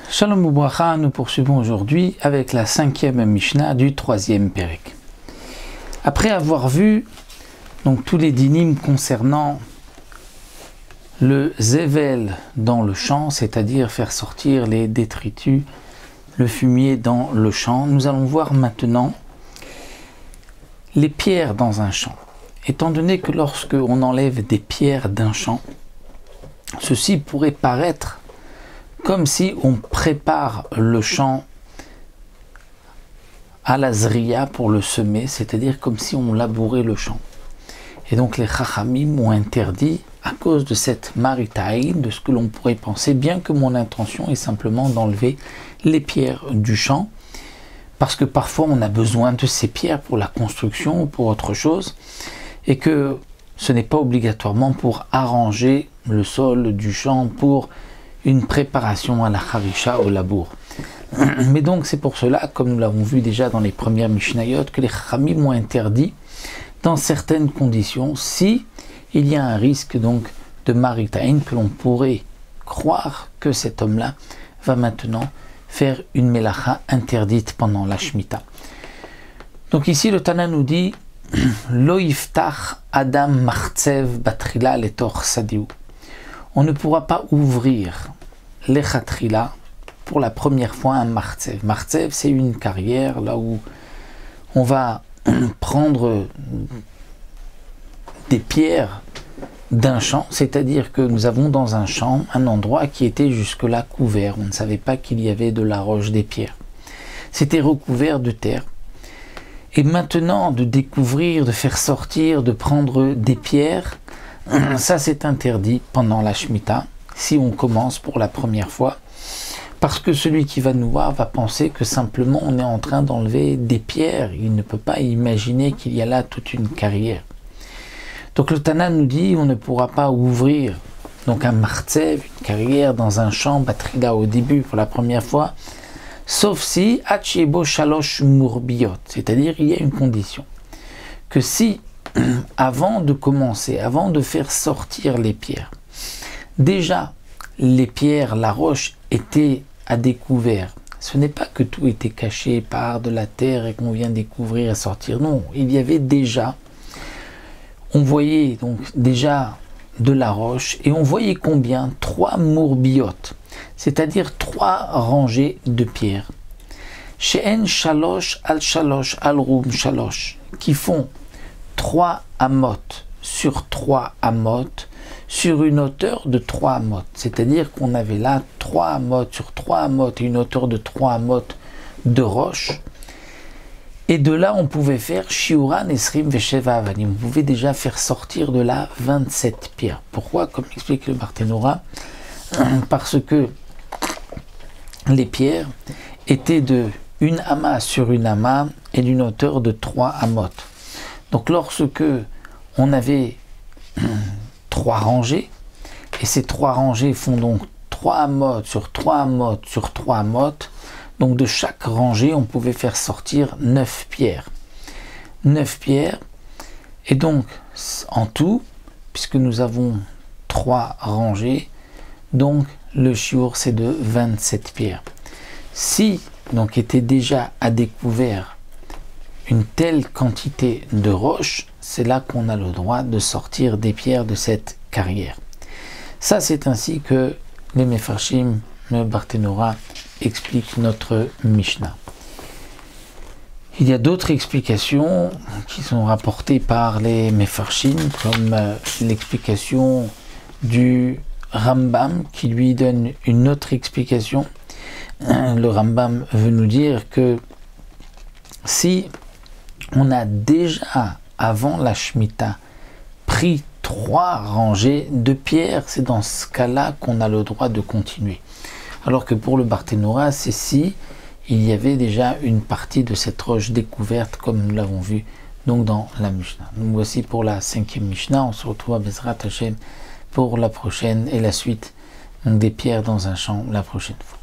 Shalom Ubracha, nous poursuivons aujourd'hui avec la 5e Mishnah du 3e Pérek. Après avoir vu donc tous les dinim concernant le zével dans le champ, c'est-à-dire faire sortir les détritus, le fumier dans le champ, nous allons voir maintenant les pierres dans un champ. Étant donné que lorsque on enlève des pierres d'un champ, ceci pourrait paraître comme si on prépare le champ à la zriya pour le semer, c'est-à-dire comme si on labourait le champ. Et donc les chachamim ont interdit, à cause de cette maritaï, de ce que l'on pourrait penser, bien que mon intention est simplement d'enlever les pierres du champ, parce que parfois on a besoin de ces pierres pour la construction ou pour autre chose, et que ce n'est pas obligatoirement pour arranger le sol du champ, pour une préparation à la harisha, au labour. Mais donc c'est pour cela, comme nous l'avons vu déjà dans les premières Mishnayot, que les Chachamim ont interdit dans certaines conditions, si il y a un risque donc de maritaïn, que l'on pourrait croire que cet homme-là va maintenant faire une melacha interdite pendant la Shemitah. Donc ici le Tana nous dit Lo yiftach adam martzev batrila letor sadiu. On ne pourra pas ouvrir l'echatrila pour la première fois un martzev. Martzev, c'est une carrière là où on va prendre des pierres d'un champ, c'est-à-dire que nous avons dans un champ un endroit qui était jusque-là couvert. On ne savait pas qu'il y avait de la roche, des pierres. C'était recouvert de terre. Et maintenant, de découvrir, de faire sortir, de prendre des pierres, ça c'est interdit pendant la Shemitah, si on commence pour la première fois, parce que celui qui va nous voir va penser que simplement on est en train d'enlever des pierres. Il ne peut pas imaginer qu'il y a là toute une carrière. Donc le Tana nous dit on ne pourra pas ouvrir donc un martzev, une carrière dans un champ, batrida au début pour la première fois, sauf si Hachebo Shalosh Murbiot, c'est-à-dire il y a une condition, que si avant de commencer, avant de faire sortir les pierres, déjà les pierres, la roche était à découvert. Ce n'est pas que tout était caché par de la terre et qu'on vient découvrir et sortir. Non, il y avait déjà, on voyait donc déjà de la roche et on voyait combien? 3 mourbiotes, c'est-à-dire 3 rangées de pierres. She'en shalosh al rum shalosh, qui font 3 amotes sur 3 amotes sur une hauteur de 3 amotes. C'est-à-dire qu'on avait là 3 amotes sur 3 amotes et une hauteur de 3 amotes de roche. Et de là, on pouvait faire shiuran esrim vesheva avanim. On pouvait déjà faire sortir de là 27 pierres. Pourquoi? Comme explique le Barthénora, parce que les pierres étaient de une ama sur une ama et d'une hauteur de 3 amotes. Donc lorsque on avait 3 rangées, et ces 3 rangées font donc 3 amotes sur 3 amotes sur 3 amotes, donc de chaque rangée on pouvait faire sortir 9 pierres. 9 pierres, et donc en tout, puisque nous avons 3 rangées, donc le shiur c'est de 27 pierres. Si donc était déjà à découvert une telle quantité de roches, c'est là qu'on a le droit de sortir des pierres de cette carrière. Ça, c'est ainsi que les Mefarshim, le Barthénora, expliquent notre Mishnah. Il y a d'autres explications qui sont rapportées par les Mefarshim, comme l'explication du Rambam, qui lui donne une autre explication. Le Rambam veut nous dire que si on a déjà, avant la Shemitah, pris 3 rangées de pierres, c'est dans ce cas-là qu'on a le droit de continuer. Alors que pour le Barthénora, c'est si il y avait déjà une partie de cette roche découverte, comme nous l'avons vu donc dans la Mishnah. Nous voici pour la 5e Mishnah. On se retrouve à Bezrat Hashem pour la prochaine et la suite donc des pierres dans un champ la prochaine fois.